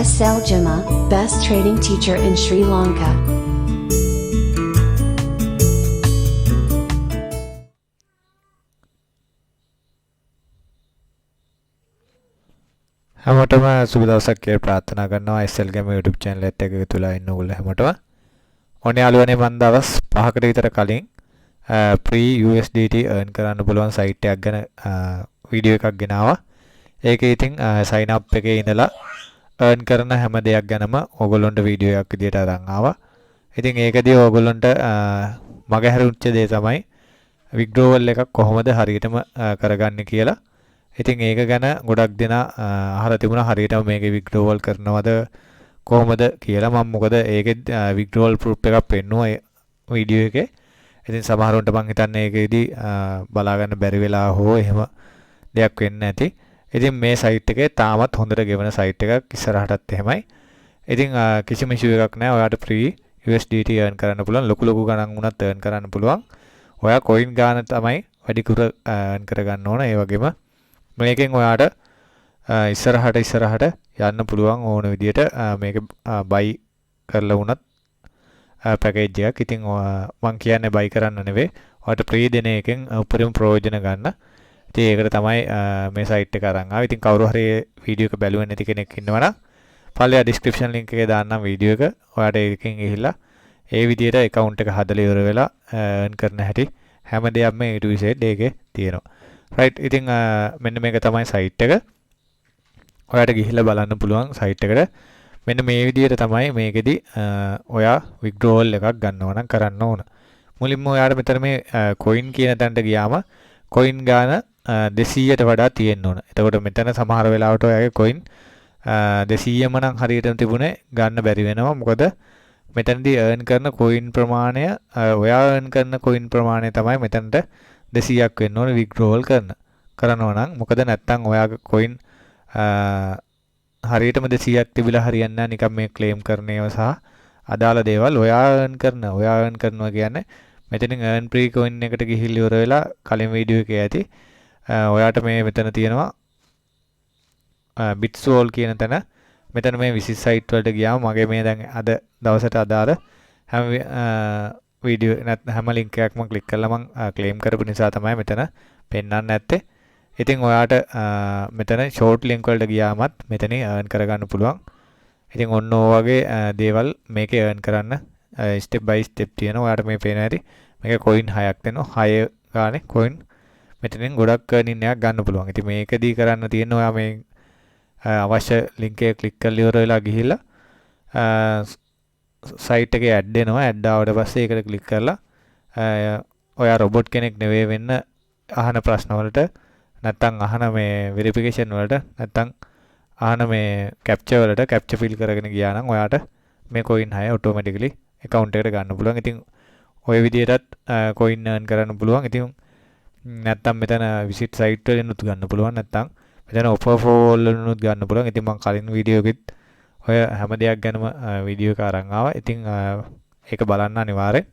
ESL Gemma, best trading teacher in Sri Lanka. හැමෝටම සුබ දවසක් කියලා ප්‍රාර්ථනා කරනවා SL Gemma YouTube channel එකත් එක්ක එකතු වෙලා ඉන්න ඕගොල්ලෝ හැමෝටම. ඔන්න යාළුවනේ මම දවස් 5කට විතර කලින් free USDT earn කරන්න පුළුවන් site එකක් ගැන වීඩියෝ එකක් ගෙනාවා. ඒකේ ඉතින් sign up එකේ ඉඳලා earn කරන හැම දෙයක් ගැනම ඕගොල්ලන්ට වීඩියෝ එකක් විදියට අරන් ආවා. ඉතින් ඒකදී ඕගොල්ලන්ට මගහැරුච්ච දේ තමයි withdrawal එකක් කොහොමද හරියටම කරගන්නේ කියලා. ඉතින් ඒක ගැන ගොඩක් දෙනා අහලා තිබුණා හරියටම මේකේ withdrawal කරනවද කොහොමද කියලා. මම මොකද ඒකේ withdrawal proof එකක් පෙන්නුවා වීඩියෝ එකේ. ඉතින් සමහරවිට මම හිතන්නේ ඒකෙදී බලා ගන්න බැරි වෙලා හෝ එහෙම දෙයක් වෙන්නේ නැති. ඉතින් මේ site එකේ තාමත් හොඳට ගෙවන site එකක් ඉස්සරහටත් එහෙමයි. ඉතින් කිසිම issue එකක් නැහැ. ඔයාලට free USDT earn කරන්න පුළුවන්. ලොකු ගණන් වුණත් earn කරන්න පුළුවන්. ඔයා coin ගාන තමයි වැඩිපුර earn කරගන්න ඕන. ඒ වගේම මේකෙන් ඔයාට ඉස්සරහට යන්න පුළුවන් ඕන විදියට මේක buy කරලා වුණත් පැකේජ් එකක්. ඉතින් මම කියන්නේ buy කරන්න නෙවෙයි. ඔයාට free දෙන එකෙන් උපරිම ප්‍රයෝජන ගන්න. ඉතින් ඒකට තමයි මේ site එක අරන් ආවේ. ඉතින් කවුරු හරි වීඩියෝ එක බැලුවේ නැති කෙනෙක් ඉන්නවනම් පල්ලෙහා description link එකේ දාන්නම් වීඩියෝ එක. ඔයාට ඒකෙන් ගිහිල්ලා ඒ විදියට account එක හදලා ඉවර වෙලා earn කරන හැටි හැම දෙයක්ම A to Z ඒකේ තියෙනවා. right ඉතින් මෙන්න මේක තමයි site එක. ඔයාට ගිහිල්ලා බලන්න පුළුවන් site එකට. මෙන්න මේ විදියට තමයි මේකෙදි ඔයා withdrawal එකක් ගන්නවා නම් කරන්න ඕන. මුලින්ම ඔයාට මෙතන මේ coin කියන තැනට ගියාම coin ගාන 200ට වඩා තියෙන්න ඕන. එතකොට මෙතන සමහර වෙලාවට ඔයාගේ coin 200ම නම් හරියටම තිබුණේ ගන්න බැරි වෙනවා. මොකද මෙතනදී earn කරන coin ප්‍රමාණය ඔයා earn කරන coin ප්‍රමාණය තමයි මෙතනට 200ක් වෙන්න ඕනේ withdrawal කරනවා නම්. මොකද නැත්තම් ඔයාගේ coin හරියටම 200ක් තිබිලා හරියන්නේ නැහැ. නිකන් මේ claim කරන ඒවා සහ අදාළ දේවල් ඔයා earn කරනවා කියන්නේ මෙතනින් earn pre coin එකට ගිහිල්ලා ඉවර වෙලා කලින් වීඩියෝ එකේ ඇති ඔයාට මේ මෙතන තියෙනවා Withdrawal කියන තැන. මෙතන මේ විසිட் site වලට ගියාම මගේ මේ දැන් අද දවසට අදාළ හැම වීඩියෝ නැත්නම් හැම link එකක්ම ක්ලික් කරලා මම claim කරපු නිසා තමයි මෙතන පෙන්වන්නේ නැත්තේ. ඉතින් ඔයාට මෙතන short link වලට ගියාමත් මෙතනින් earn කරගන්න පුළුවන්. ඉතින් ඔන්න ඔය වගේ දේවල් මේකේ earn කරන්න step by step තියෙනවා. ඔයාට මේ පේන හැටි මේක coin 6ක් දෙනවා. 6 ගානේ coin මෙතනින් ගොඩක් earning එකක් ගන්න පුළුවන්. ඉතින් මේකදී කරන්න තියෙන්නේ ඔයා මේ අවශ්‍ය link එක click කරලා ඉවර වෙලා ගිහිල්ලා site එකේ add එනවා. add ආවට පස්සේ ඒකට click කරලා ඔයා robot කෙනෙක් නෙවෙයි වෙන්න අහන ප්‍රශ්න වලට නැත්තම් අහන මේ verification වලට නැත්තම් අහන මේ captcha වලට captcha fill කරගෙන ගියා නම් ඔයාට මේ coin 6 automatically account එකට ගන්න පුළුවන්. ඉතින් ওই විදිහටත් coin earn කරන්න පුළුවන්. ඉතින් නැත්තම් මෙතන visit site වලිනුත් ගන්න පුළුවන්. නැත්තම් මෙතන offer වලිනුත් ගන්න පුළුවන්. ඉතින් මම කලින් වීඩියෝ එකෙත් ඔය හැම දෙයක් ගැනම වීඩියෝ එක අරන් ආවා. ඉතින් ඒක බලන්න අනිවාර්යෙන්.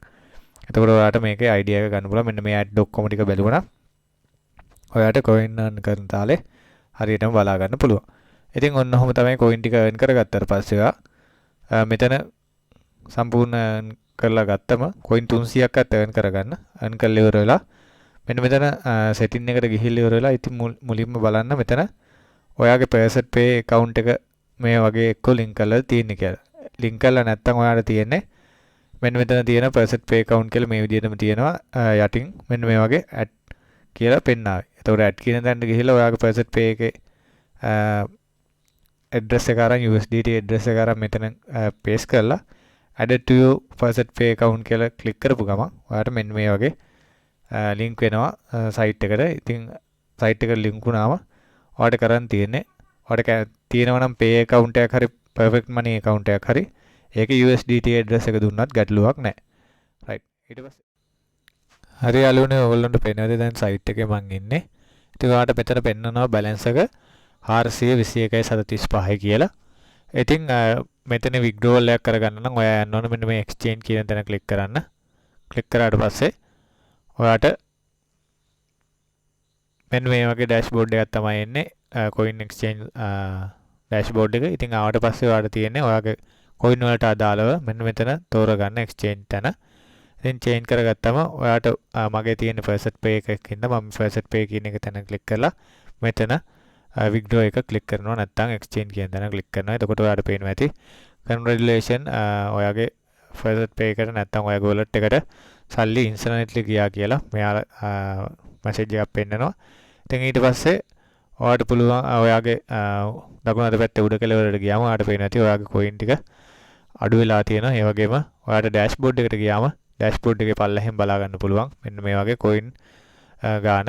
එතකොට ඔයාලට මේකේ idea එක ගන්න පුළුවන්. මෙන්න මේ ad ඔක්කොම ටික බැලුවනම් ඔයාලට coin earn කරන තාලේ හරියටම බලා ගන්න පුළුවන්. ඉතින් ඔන්න ඔහොම තමයි coin ටික earn කරගත්තාට පස්සේ මෙතන සම්පූර්ණ කරලා ගත්තම coin 300ක්වත් earn කරගන්න. earn කරලා ඉවර වෙලා මෙන්න මෙතන setting එකට ගිහිල්ලා ඉවර වෙලා ඉතින් මුලින්ම බලන්න මෙතන ඔයාගේ person pay account එක මේ වගේ එක්ක link කරලා තියෙන්නේ කියලා. link කරලා නැත්නම් ඔයාලට තියෙන්නේ මෙන්න මෙතන තියෙන person pay account කියලා මේ විදිහටම තියෙනවා. යටින් මෙන්න මේ වගේ add කියලා පෙන්නාවේ. එතකොට add කියන තැනට ගිහිල්ලා ඔයාගේ person pay එකේ address එක අරන් USDT address එක අරන් මෙතන paste කරලා added to your person pay account කියලා click කරපු ගමන් ඔයාලට මෙන්න මේ වගේ link වෙනවා site එකට. ඉතින් site එකට link වුණාම ඔයාලට කරන් තියෙන්නේ ඔයාලට තියෙනවා නම් pay account එකක් හරි perfect money account එකක් හරි ඒකේ USDT address එක දුන්නත් ගැටලුවක් නැහැ. right ඊට පස්සේ හරි යාළුවනේ ඔයගොල්ලන්ට පේනවාද දැන් site එකේ මම ඉන්නේ. ඉතින් ඔයාලට මෙතන පෙන්නනවා balance එක 421.35 කියලා. ඉතින් මෙතන withdrawal එකක් කරගන්න නම් ඔයා යන්න ඕන මෙන්න මේ exchange කියන තැන click කරන්න. click කරාට පස්සේ ඔයාට මෙන්න මේ වගේ dashboard එකක් තමයි එන්නේ coin exchange ඩෑෂ්බෝඩ් එක. ඉතින් ආවට පස්සේ ඔයාලට තියෙන්නේ ඔයාගේ coin වලට අදාළව මෙන්න මෙතන තෝරගන්න exchange තැන. ඉතින් change කරගත්තම ඔයාට මගේ තියෙන first pay එකකින්ද මම first pay කියන එක තැන click කරලා මෙතන withdraw එක click කරනවා නැත්නම් exchange කියන තැන click කරනවා. එතකොට ඔයාලට පේනවා ඇති congratulation ඔයාගේ first pay එකට නැත්නම් ඔයාගේ wallet එකට සල්ලි instantly ගියා කියලා මෙයාලා message එකක් පෙන්නනවා. ඉතින් ඊට පස්සේ ඔයාලට පුළුවන් ඔයාගේ දකුණු අත පැත්තේ උඩ කෙළවරට ගියාම ඔයාලට පේනවා ඇති ඔයාගේ coin ටික අඩු වෙලා තියෙනවා. ඒ වගේම ඔයාලට dashboard එකට ගියාම dashboard එකේ පල්ලෙහෙන් බලා ගන්න පුළුවන්. මෙන්න මේ වගේ coin ගාන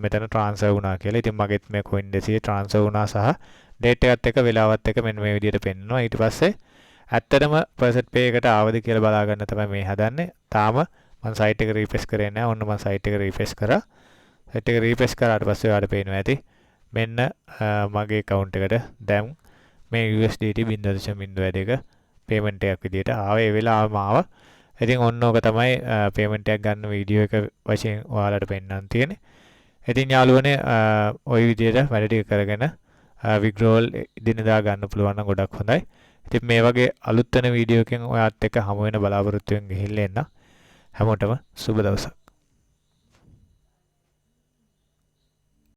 මෙතන transfer වුණා කියලා. ඉතින් මගෙත් මේ coin 200 transfer වුණා සහ date එකත් එක්ක වෙලාවත් එක්ක මෙන්න මේ විදිහට පෙන්නනවා. ඊට පස්සේ ඇත්තටම first pay එකට ආවද කියලා බලා ගන්න තමයි මේ හදන්නේ. තාම මම site එක refresh කරේ නැහැ. ඔන්න මම site එක refresh කරා. site එක refresh කරාට පස්සේ ඔයාලට පේනවා ඇති මෙන්න මගේ account එකට දැන් මේ USDT 0.02 payment එකක් විදිහට ආවේ. ඒ වෙලාවම ආවා. ඉතින් ඔන්න ඕක තමයි payment එකක් ගන්න වීඩියෝ එක වශයෙන් ඔයාලට පෙන්නන්න තියෙන්නේ. ඉතින් යාළුවනේ ওই විදිහට වැඩ ටික කරගෙන withdrawal දිනදා ගන්න පුළුවන් නම් ගොඩක් හොඳයි. ඉතින් මේ වගේ අලුත් වෙන වීඩියෝ එකකින් ඔයාත් එක්ක හමු වෙන බලාපොරොත්තු වෙන ගිහිල්ලා එන්න. හැමෝටම සුබ දවසක්.